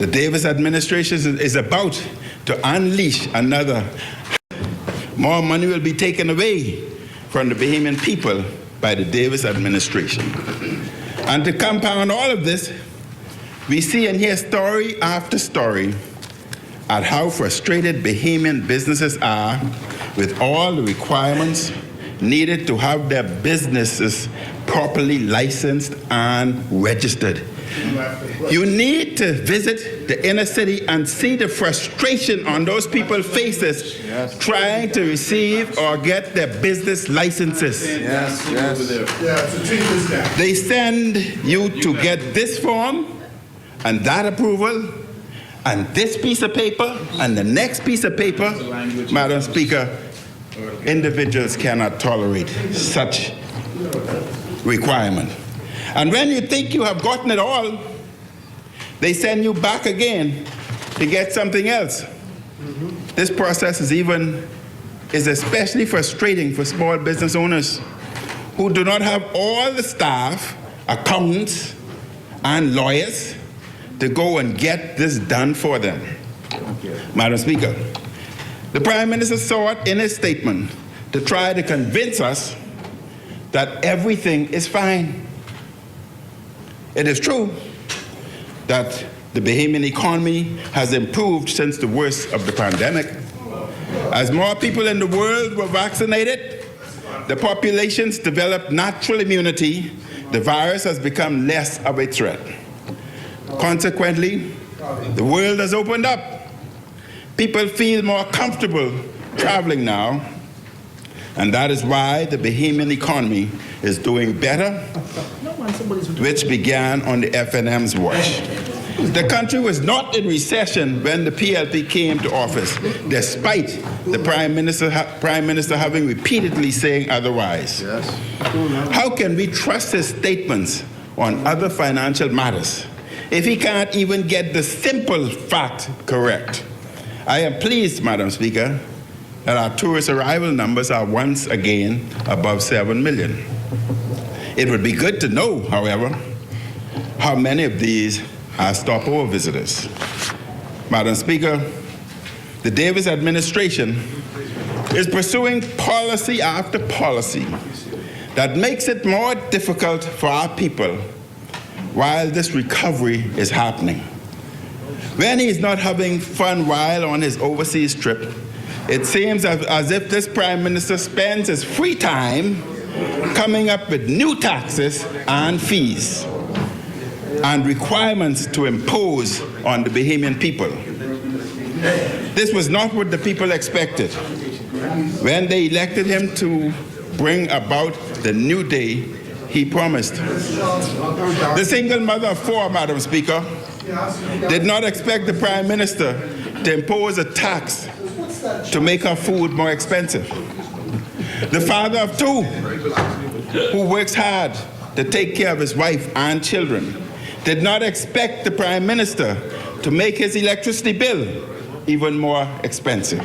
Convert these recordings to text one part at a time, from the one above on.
The Davis administration is about to unleash another. More money will be taken away from the Bahamian people by the Davis administration. And to compound all of this, we see and hear story after story at how frustrated Bahamian businesses are with all the requirements needed to have their businesses properly licensed and registered. You need to visit the inner city and see the frustration on those people's faces trying to receive or get their business licenses. They send you to get this form and that approval and this piece of paper and the next piece of paper. Madam Speaker, individuals cannot tolerate such requirement. And when you think you have gotten it all, they send you back again to get something else. This process is especially frustrating for small business owners who do not have all the staff, accountants, and lawyers to go and get this done for them. Madam Speaker, the Prime Minister sought in his statement to try to convince us that everything is fine. It is true that the Bahamian economy has improved since the worst of the pandemic. As more people in the world were vaccinated, the populations developed natural immunity, the virus has become less of a threat. Consequently, the world has opened up. People feel more comfortable traveling now, and that is why the Bahamian economy is doing better, which began on the FNM's watch. The country was not in recession when the PLP came to office, despite the Prime Minister having repeatedly saying otherwise. How can we trust his statements on other financial matters if he can't even get the simple fact correct? I am pleased, Madam Speaker, that our tourist arrival numbers are once again above 7 million. It would be good to know, however, how many of these are stopover visitors. Madam Speaker, the Davis administration is pursuing policy after policy that makes it more difficult for our people while this recovery is happening. When he's not having fun while on his overseas trip, it seems as if this Prime Minister spends his free time coming up with new taxes and fees and requirements to impose on the Bahamian people. This was not what the people expected when they elected him to bring about the new day he promised. The single mother of four, Madam Speaker, did not expect the Prime Minister to impose a tax to make her food more expensive. The father of two, who works hard to take care of his wife and children, did not expect the Prime Minister to make his electricity bill even more expensive.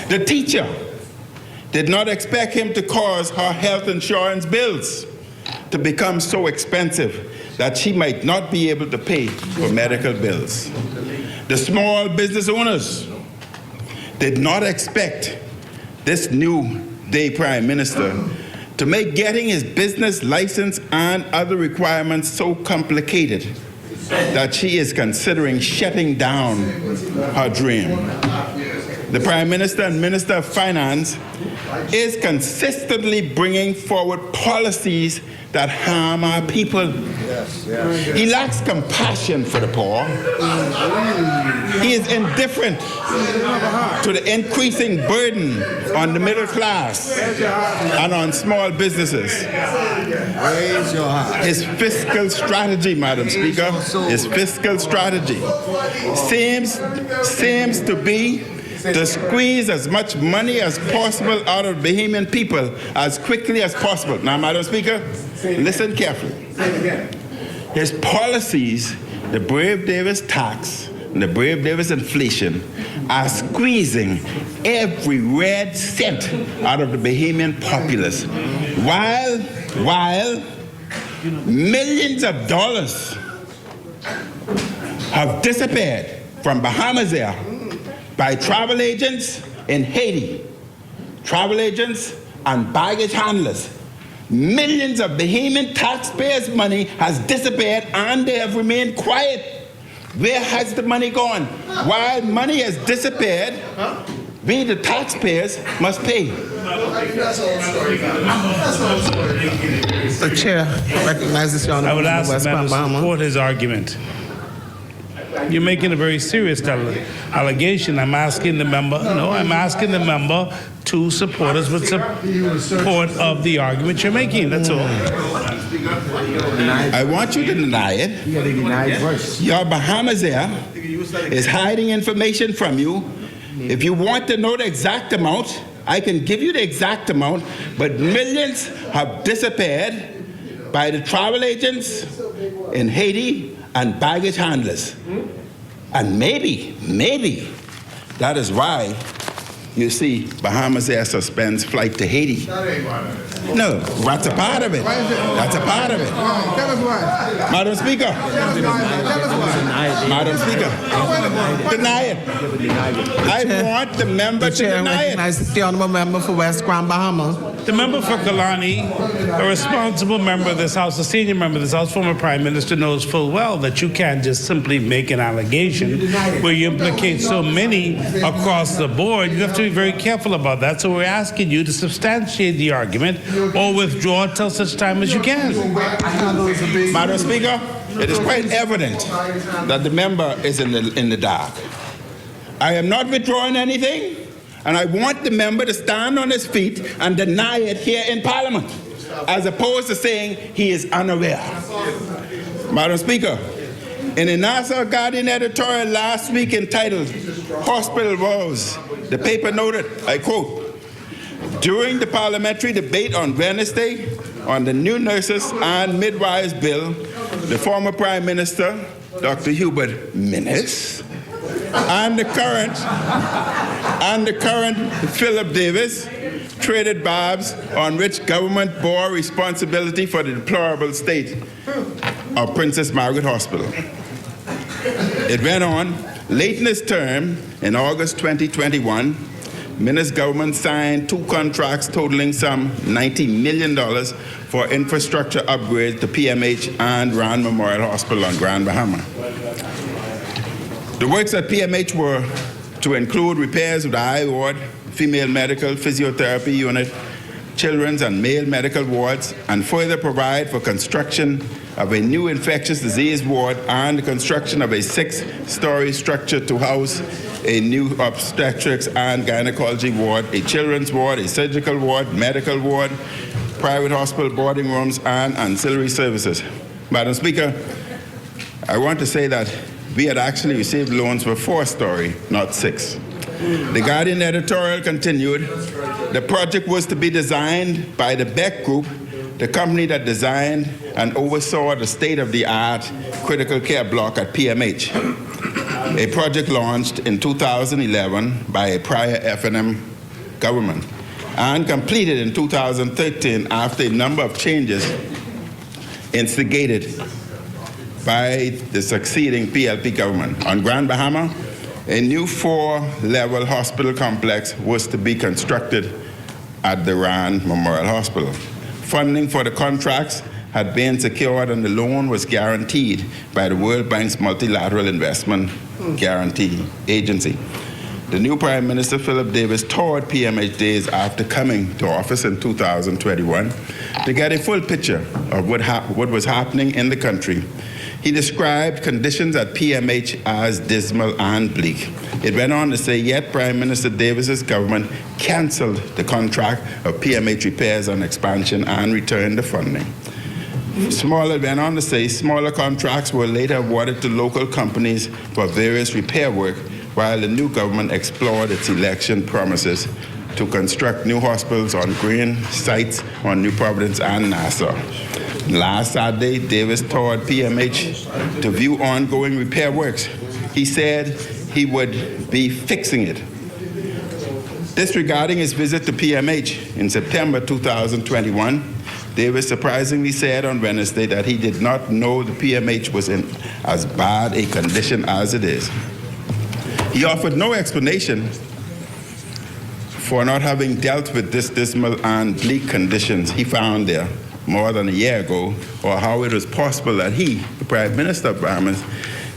The teacher did not expect him to cause her health insurance bills to become so expensive that she might not be able to pay for medical bills. The small business owners did not expect this new day Prime Minister to make getting his business license and other requirements so complicated that she is considering shutting down her dream. The Prime Minister and Minister of Finance is consistently bringing forward policies that harm our people. He lacks compassion for the poor. He is indifferent to the increasing burden on the middle class and on small businesses. His fiscal strategy, Madam Speaker, his fiscal strategy seems to be to squeeze as much money as possible out of Bahamian people as quickly as possible. Now, Madam Speaker, listen carefully. His policies, the Brave Davis tax and the Brave Davis inflation, are squeezing every red cent out of the Bahamian populace, while millions of dollars have disappeared from Bahamas Air by travel agents in Haiti, travel agents and baggage handlers. Millions of Bahamian taxpayers' money has disappeared and they have remained quiet. Where has the money gone? While money has disappeared, we, the taxpayers, must pay. The chair recognizes you on I would ask West the man to Bahama. support his argument. You're making a very serious allegation. I'm asking the member to support us with support of the argument you're making. That's all. I want you to deny it. Your Bahamas Air is hiding information from you. If you want to know the exact amount, I can give you the exact amount, but millions have disappeared by the travel agents in Haiti and baggage handlers. And maybe, that is why you see Bahamas Air suspends flight to Haiti. No, that's a part of it. That's a part of it. Madam Speaker. Madam Speaker. Deny it. I want the member to deny it. Recognizes the honorable member for West Grand Bahama. The member for Killarney, a responsible member of this House, a senior member of this House, former Prime Minister, knows full well that you can't just simply make an allegation where you implicate so many across the board. You have to be very careful about that. So we're asking you to substantiate the argument or withdraw till such time as you can. Madam Speaker, it is quite evident that the member is in the dark. I am not withdrawing anything. And I want the member to stand on his feet and deny it here in Parliament, as opposed to saying he is unaware. Madam Speaker, in a Nassau Guardian editorial last week entitled Hospital Woes, the paper noted, I quote, during the parliamentary debate on Wednesday on the new nurses and midwives bill, the former Prime Minister, Dr. Hubert Minnis, and the current Philip Davis traded barbs on which government bore responsibility for the deplorable state of Princess Margaret Hospital. It went on, late in his term, in August 2021, Minnis' government signed 2 contracts totaling some $90 million for infrastructure upgrades to PMH and Rand Memorial Hospital on Grand Bahama. The works at PMH were to include repairs of the eye ward, female medical physiotherapy unit, children's and male medical wards, and further provide for construction of a new infectious disease ward and the construction of a 6-story structure to house a new obstetrics and gynecology ward, a children's ward, a surgical ward, medical ward, private hospital boarding rooms, and ancillary services. Madam Speaker, I want to say that we had actually received loans for 4-story, not 6. The Guardian editorial continued, the project was to be designed by the Beck Group, the company that designed and oversaw the state-of-the-art critical care block at PMH, a project launched in 2011 by a prior FNM government and completed in 2013 after a number of changes instigated by the succeeding PLP government. On Grand Bahama, a new 4-level hospital complex was to be constructed at the Rand Memorial Hospital. Funding for the contracts had been secured and the loan was guaranteed by the World Bank's Multilateral Investment Guarantee Agency. The new Prime Minister, Philip Davis, toured PMH days after coming to office in 2021 to get a full picture of what was happening in the country. He described conditions at PMH as dismal and bleak. It went on to say, yet Prime Minister Davis's government canceled the contract of PMH repairs and expansion and returned the funding. It went on to say, smaller contracts were later awarded to local companies for various repair work, while the new government explored its election promises to construct new hospitals on green sites on New Providence and Nassau. Last Saturday, Davis toured PMH to view ongoing repair works. He said he would be fixing it. Disregarding his visit to PMH in September 2021, Davis surprisingly said on Wednesday that he did not know the PMH was in as bad a condition as it is. He offered no explanation for not having dealt with this dismal and bleak conditions he found there more than a year ago, or how it was possible that he, the Prime Minister of Bahamas,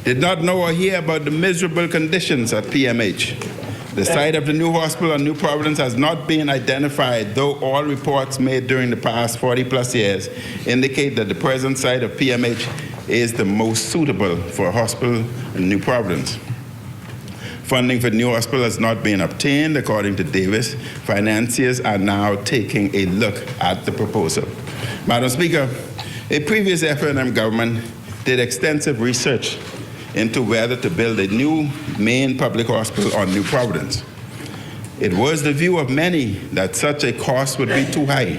did not know or hear about the miserable conditions at PMH. The site of the new hospital on New Providence has not been identified, though all reports made during the past 40-plus years indicate that the present site of PMH is the most suitable for a hospital in New Providence. Funding for the new hospital has not been obtained, according to Davis. Financiers are now taking a look at the proposal. Madam Speaker, a previous FNM government did extensive research into whether to build a new main public hospital on New Providence. It was the view of many that such a cost would be too high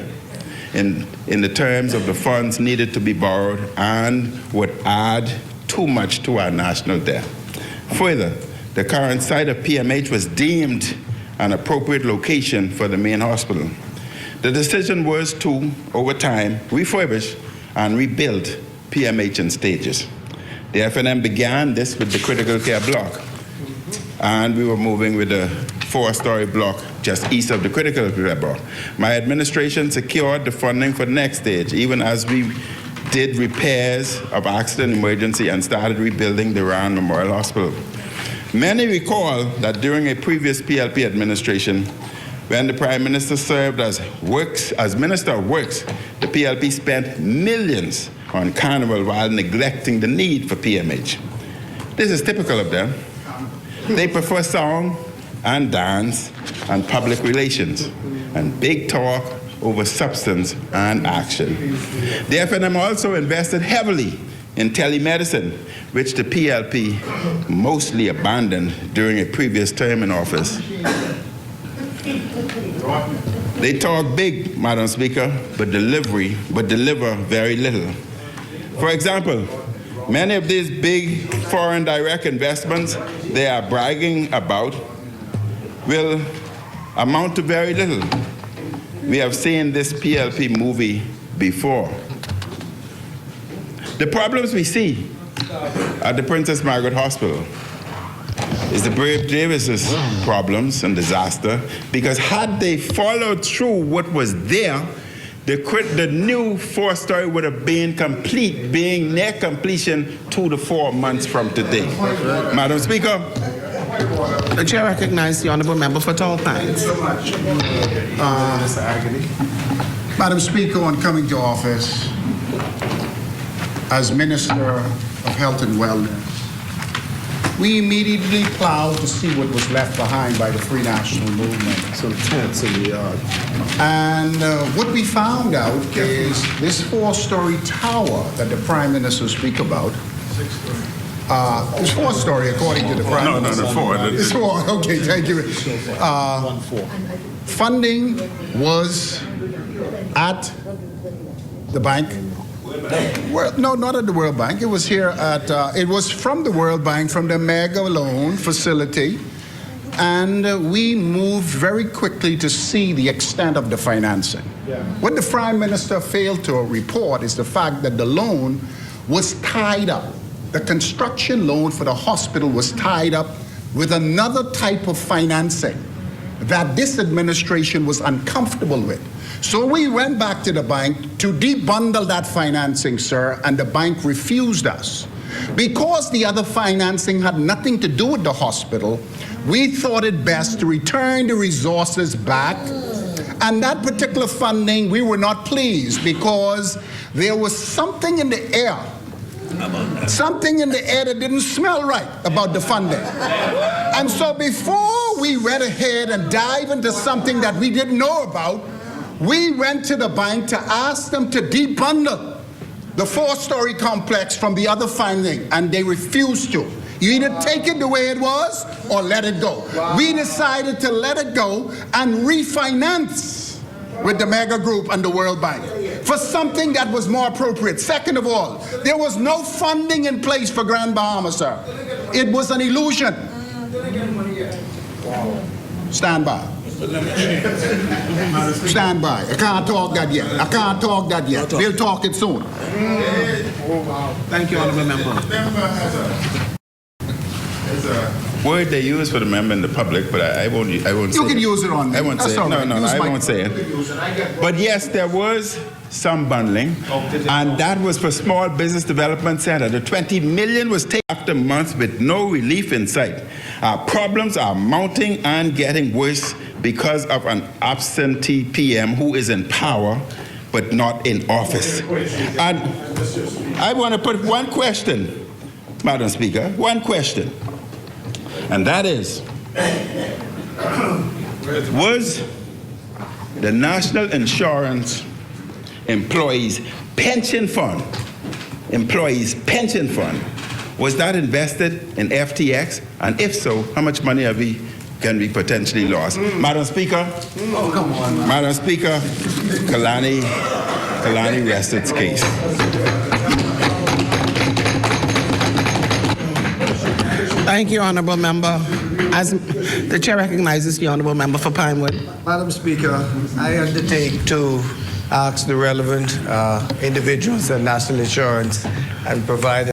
in the terms of the funds needed to be borrowed and would add too much to our national debt. Further, the current site of PMH was deemed an appropriate location for the main hospital. The decision was to, over time, refurbish and rebuild PMH in stages. The FNM began this with the critical care block, and we were moving with a 4-story block just east of the critical care block. My administration secured the funding for the next stage, even as we did repairs of accident emergency and started rebuilding the Rand Memorial Hospital. Many recall that during a previous PLP administration, when the Prime Minister served as Minister of Works, the PLP spent millions on Carnival while neglecting the need for PMH. This is typical of them. They prefer song and dance and public relations and big talk over substance and action. The FNM also invested heavily in telemedicine, which the PLP mostly abandoned during a previous term in office. They talk big, Madam Speaker, but deliver very little. For example, many of these big foreign direct investments they are bragging about will amount to very little. We have seen this PLP movie before. The problems we see at the Princess Margaret Hospital is the Brave Davis's problems and disaster, because had they followed through what was there, the new 4-story would have been complete, being near completion 2 to 4 months from today. Madam Speaker. The chair recognizes the honourable member for Tall Pines. Madam Speaker, on coming to office as Minister of Health and Wellness, we immediately plowed to see what was left behind by the Free National Movement. Some tents in the yard. And what we found out is this 4-story tower that the Prime Minister speak about. It's 4-story according to the Prime Minister. No, 4. It's 4, okay, thank you. Funding was at the bank. Well, no, not at the World Bank. It was here at, it was from the World Bank, from the mega loan facility. And we moved very quickly to see the extent of the financing. Yeah. What the Prime Minister failed to report is the fact that the loan was tied up. The construction loan for the hospital was tied up with another type of financing that this administration was uncomfortable with. So we went back to the bank to debundle that financing, sir, and the bank refused us. Because the other financing had nothing to do with the hospital, we thought it best to return the resources back. And that particular funding, we were not pleased because there was something in the air. Something in the air that didn't smell right about the funding. And so before we went ahead and dive into something that we didn't know about, we went to the bank to ask them to debundle the 4-story complex from the other funding, and they refused to. You either take it the way it was or let it go. Wow. We decided to let it go and refinance with the Mega Group and the World Bank for something that was more appropriate. Second of all, there was no funding in place for Grand Bahama, sir. It was an illusion. Stand by. Stand by. I can't talk that yet. I can't talk that yet. We'll talk it soon. Thank you, honorable member. There's a word they use for the member in the public, but I won't say You can it. use it on me. I won't That's say it. all No, right. no, Use I my- won't say it. But yes, there was some bundling, and that was for Small Business Development Center. The 20 million was taken after months with no relief in sight. Our problems are mounting and getting worse because of an absentee PM who is in power but not in office. And I want to put one question, Madam Speaker, one question, and that is, was the National Insurance Employees Pension Fund, was that invested in FTX? And if so, how much money can we potentially lost? Madam Speaker? Oh, come on. Madam Speaker, Killarney rests its case. Thank you, honorable member. As the chair recognizes the honorable member for Pinewood. Madam Speaker, I undertake to ask the relevant individuals at National Insurance and provide